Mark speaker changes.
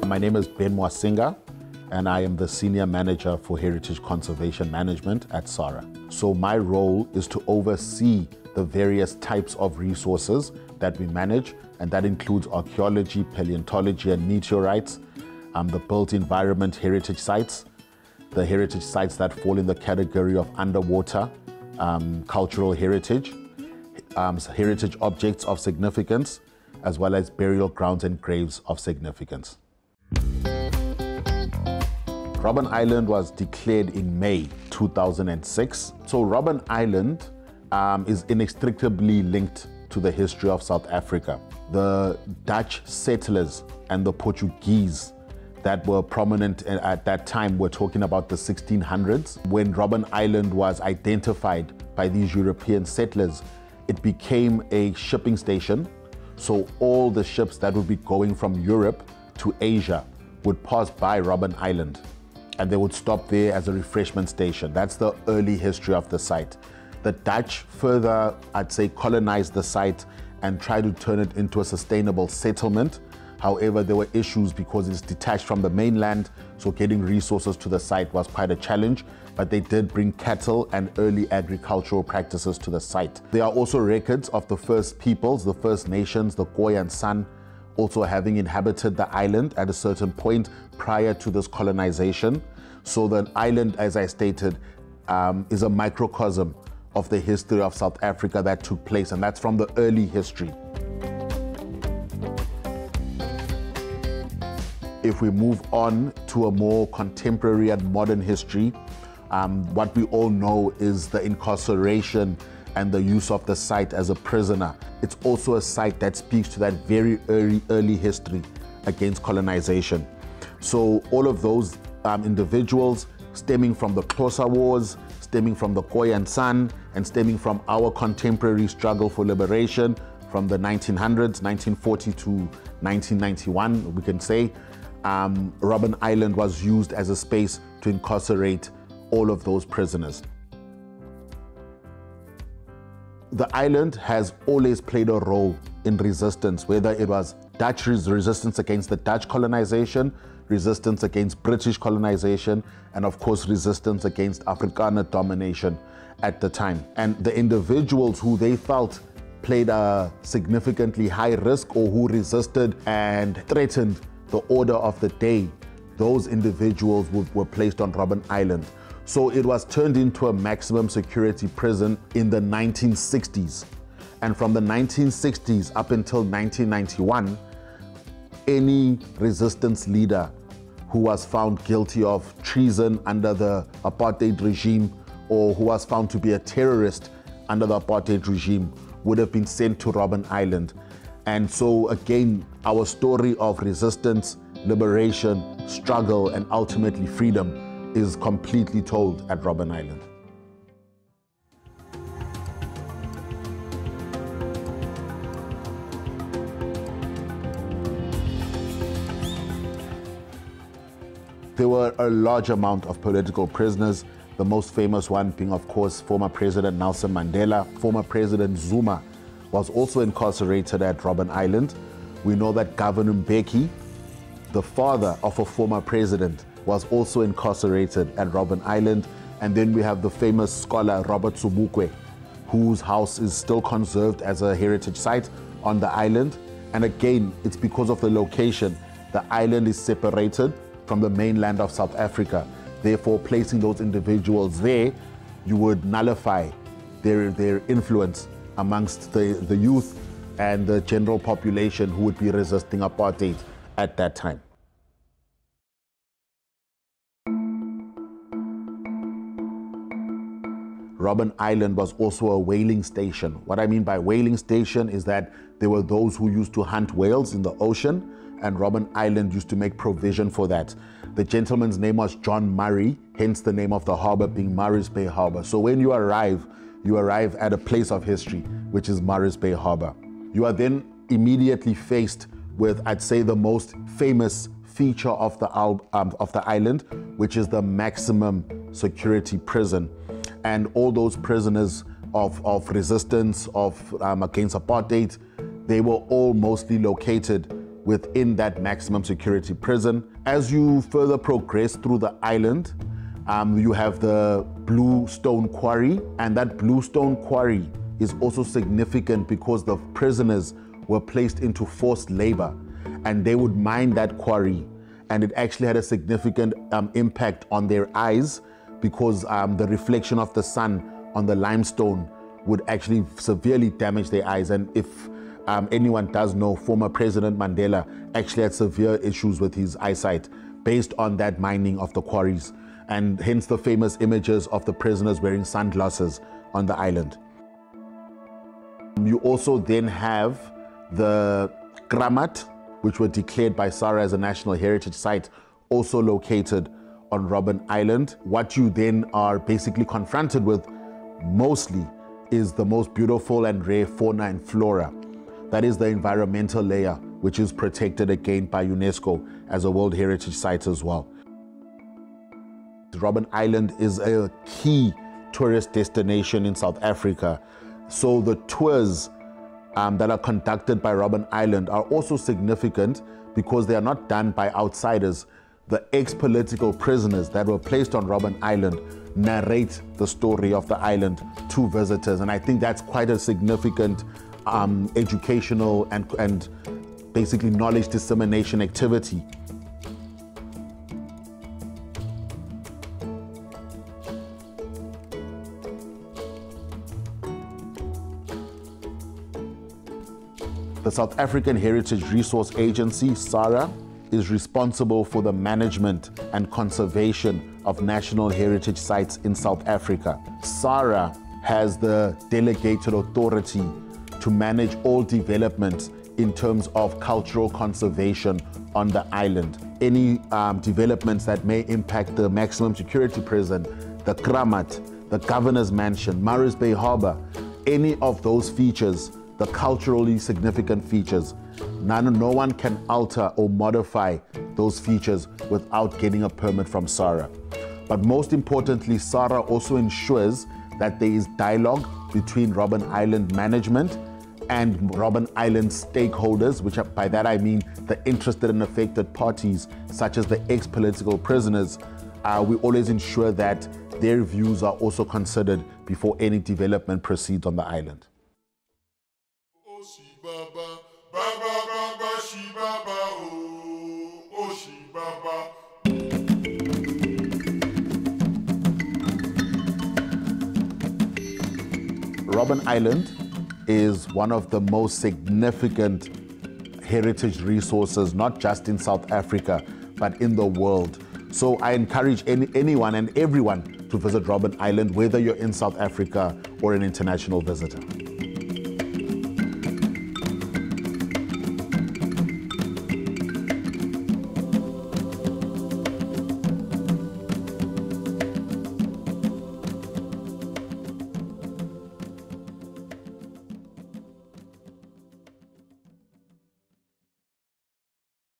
Speaker 1: My name is Ben Mwasinga, and I am the Senior Manager for Heritage Conservation Management at SAHRA. So my role is to oversee the various types of resources that we manage, and that includes archaeology, paleontology, and meteorites, the built environment heritage sites, the heritage sites that fall in the category of underwater cultural heritage, heritage objects of significance, as well as burial grounds and graves of significance. Robben Island was declared in May 2006. So Robben Island is inextricably linked to the history of South Africa. The Dutch settlers and the Portuguese that were prominent at that time, we're talking about the 1600s. When Robben Island was identified by these European settlers, it became a shipping station. So all the ships that would be going from Europe to Asia would pass by Robben Island, and they would stop there as a refreshment station. That's the early history of the site. The Dutch further, I'd say, colonized the site and tried to turn it into a sustainable settlement. However, there were issues because it's detached from the mainland, so getting resources to the site was quite a challenge, but they did bring cattle and early agricultural practices to the site. There are also records of the first peoples, the First Nations, the Khoi and San, also having inhabited the island at a certain point prior to this colonization. So the island, as I stated, is a microcosm of the history of South Africa that took place, and that's from the early history. If we move on to a more contemporary and modern history, what we all know is the incarceration and the use of the site as a prisoner. It's also a site that speaks to that very early history against colonization. So all of those individuals stemming from the Xhosa Wars, stemming from the Khoi and San, and stemming from our contemporary struggle for liberation from the 1900s, 1940 to 1991, we can say, Robben Island was used as a space to incarcerate all of those prisoners. The island has always played a role in resistance, whether it was Dutch resistance against the Dutch colonization, resistance against British colonization, and of course resistance against Afrikaner domination at the time. And the individuals who they felt played a significantly high risk or who resisted and threatened the order of the day, those individuals were placed on Robben Island. So it was turned into a maximum security prison in the 1960s. And from the 1960s up until 1991, any resistance leader who was found guilty of treason under the apartheid regime or who was found to be a terrorist under the apartheid regime would have been sent to Robben Island. And so again, our story of resistance, liberation, struggle, and ultimately freedom is completely told at Robben Island. There were a large amount of political prisoners, the most famous one being, of course, former President Nelson Mandela. Former President Zuma was also incarcerated at Robben Island. We know that Governor Mbeki, the father of a former president, was also incarcerated at Robben Island. And then we have the famous scholar Robert Sobukwe, whose house is still conserved as a heritage site on the island. And again, it's because of the location. The island is separated from the mainland of South Africa. Therefore, placing those individuals there, you would nullify their influence amongst the youth and the general population who would be resisting apartheid at that time. Robben Island was also a whaling station. What I mean by whaling station is that there were those who used to hunt whales in the ocean, and Robben Island used to make provision for that. The gentleman's name was John Murray, hence the name of the harbor being Murray's Bay Harbor. So when you arrive at a place of history, which is Murray's Bay Harbor. You are then immediately faced with, I'd say, the most famous feature of the island, which is the maximum security prison. And all those prisoners of resistance, against apartheid, they were all mostly located within that maximum security prison. As you further progress through the island, you have the Blue Stone Quarry, and that Blue Stone Quarry is also significant because the prisoners were placed into forced labor, and they would mine that quarry, and it actually had a significant impact on their eyes because the reflection of the sun on the limestone would actually severely damage their eyes. And if anyone does know, former President Mandela actually had severe issues with his eyesight based on that mining of the quarries, and hence the famous images of the prisoners wearing sunglasses on the island. You also then have the Kramat, which were declared by SAHRA as a National Heritage Site, also located on Robben Island. What you then are basically confronted with mostly is the most beautiful and rare fauna and flora. That is the environmental layer, which is protected again by UNESCO as a World Heritage Site as well. Robben Island is a key tourist destination in South Africa. So the tours that are conducted by Robben Island are also significant because they are not done by outsiders. The ex-political prisoners that were placed on Robben Island narrate the story of the island to visitors. And I think that's quite a significant educational and basically knowledge dissemination activity. The South African Heritage Resource Agency, SAHRA, is responsible for the management and conservation of national heritage sites in South Africa. SAHRA has the delegated authority to manage all developments in terms of cultural conservation on the island. Any developments that may impact the maximum security prison, the Kramat, the Governor's Mansion, Maris Bay Harbour, any of those features, the culturally significant features, no one can alter or modify those features without getting a permit from SAHRA. But most importantly, SAHRA also ensures that there is dialogue between Robben Island management and Robben Island stakeholders, which by that I mean the interested and affected parties, such as the ex-political prisoners. We always ensure that their views are also considered before any development proceeds on the island. Robben Island is one of the most significant heritage resources, not just in South Africa, but in the world. So I encourage anyone and everyone to visit Robben Island, whether you're in South Africa or an international visitor.